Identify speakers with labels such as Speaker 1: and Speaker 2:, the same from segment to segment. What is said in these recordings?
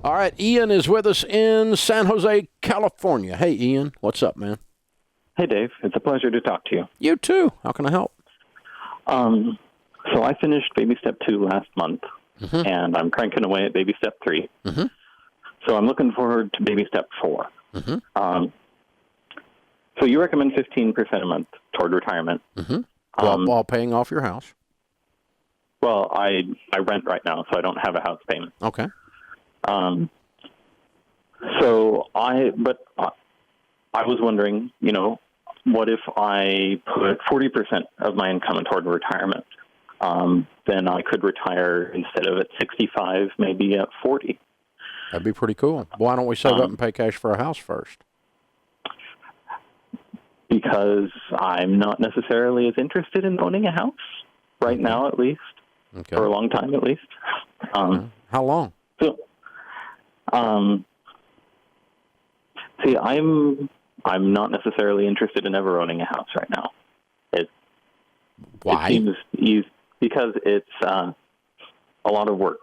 Speaker 1: All right, Ian is with us in San Jose, California. Hey, Ian, what's up, man?
Speaker 2: Hey, Dave. It's a pleasure to talk to you.
Speaker 1: You too. How can I help?
Speaker 2: So I finished baby step 2 last month, and I'm cranking away at baby step 3. So I'm looking forward to baby step 4. So you recommend 15% a month toward retirement.
Speaker 1: While paying off your house.
Speaker 2: Well, I rent right now, so I don't have a house payment.
Speaker 1: Okay.
Speaker 2: I was wondering, what if I put 40% of my income toward retirement? Then I could retire instead of at 65, maybe at 40.
Speaker 1: That'd be pretty cool. Why don't we save up and pay cash for a house first?
Speaker 2: Because I'm not necessarily as interested in owning a house right now, at least, for a long time, at least.
Speaker 1: How long?
Speaker 2: See, I'm not necessarily interested in ever owning a house right now.
Speaker 1: Why?
Speaker 2: It seems easy because it's a lot of work.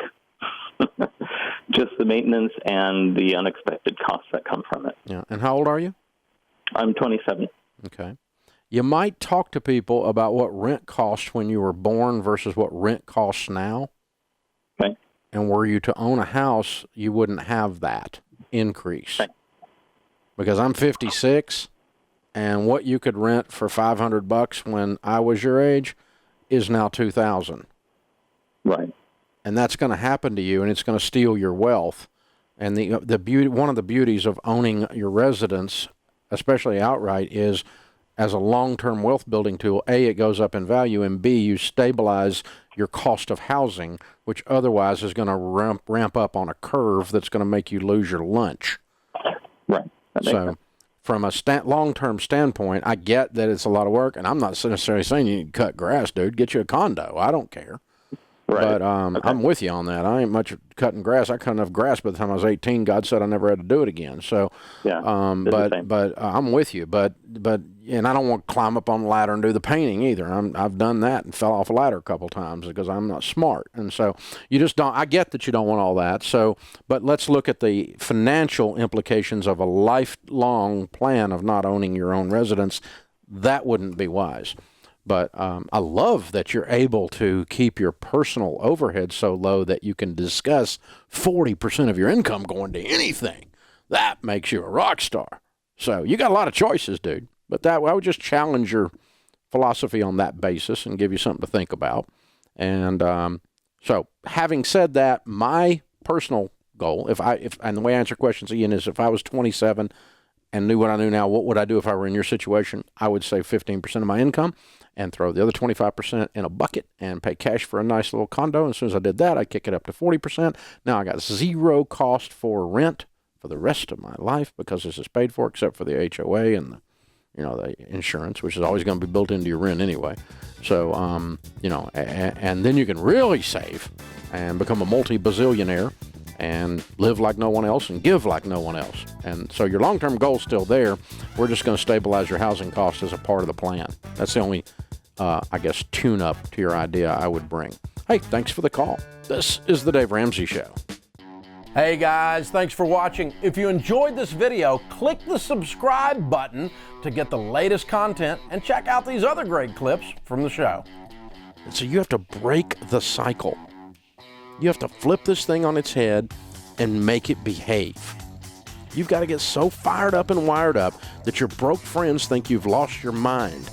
Speaker 2: Just the maintenance and the unexpected costs that come from it.
Speaker 1: Yeah. And how old are you?
Speaker 2: I'm 27.
Speaker 1: Okay. You might talk to people about what rent cost when you were born versus what rent costs now.
Speaker 2: Okay.
Speaker 1: And were you to own a house, you wouldn't have that increase.
Speaker 2: Okay.
Speaker 1: Because I'm 56, and what you could rent for $500 when I was your age is now $2,000.
Speaker 2: Right.
Speaker 1: And that's going to happen to you, and it's going to steal your wealth. And the beauty, one of the beauties of owning your residence, especially outright, is as a long-term wealth building tool, A, it goes up in value, and B, you stabilize your cost of housing, which otherwise is going to ramp up on a curve that's going to make you lose your lunch.
Speaker 2: Right.
Speaker 1: So from a long-term standpoint, I get that it's a lot of work, and I'm not necessarily saying you need to cut grass, dude. Get you a condo. I don't care.
Speaker 2: Right.
Speaker 1: But I'm with you on that. I ain't much cutting grass. I cut enough grass by the time I was 18. God said I never had to do it again. So,
Speaker 2: yeah,
Speaker 1: but I'm with you. But and I don't want to climb up on the ladder and do the painting either. I've done that and fell off a ladder a couple times because I'm not smart. And so you just don't. I get that you don't want all that. So, but let's look at the financial implications of a lifelong plan of not owning your own residence. That wouldn't be wise. But I love that you're able to keep your personal overhead so low that you can discuss 40% of your income going to anything. That makes you a rock star. So you got a lot of choices, dude. But I would just challenge your philosophy on that basis and give you something to think about. And so having said that, my personal goal, and the way I answer questions, Ian, is if I was 27 and knew what I knew now, what would I do if I were in your situation? I would save 15% of my income and throw the other 25% in a bucket and pay cash for a nice little condo. And as soon as I did that, I'd kick it up to 40%. Now I got zero cost for rent for the rest of my life because this is paid for, except for the HOA and the insurance, which is always going to be built into your rent anyway. So, and then you can really save and become a multi-bazillionaire and live like no one else and give like no one else. And so your long-term goal is still there. We're just going to stabilize your housing cost as a part of the plan. That's the only, tune-up to your idea I would bring. Hey, thanks for the call. This is the Dave Ramsey Show. Hey guys, thanks for watching. If you enjoyed this video, click the subscribe button to get the latest content and check out these other great clips from the show. So you have to break the cycle. You have to flip this thing on its head and make it behave. You've got to get so fired up and wired up that your broke friends think you've lost your mind.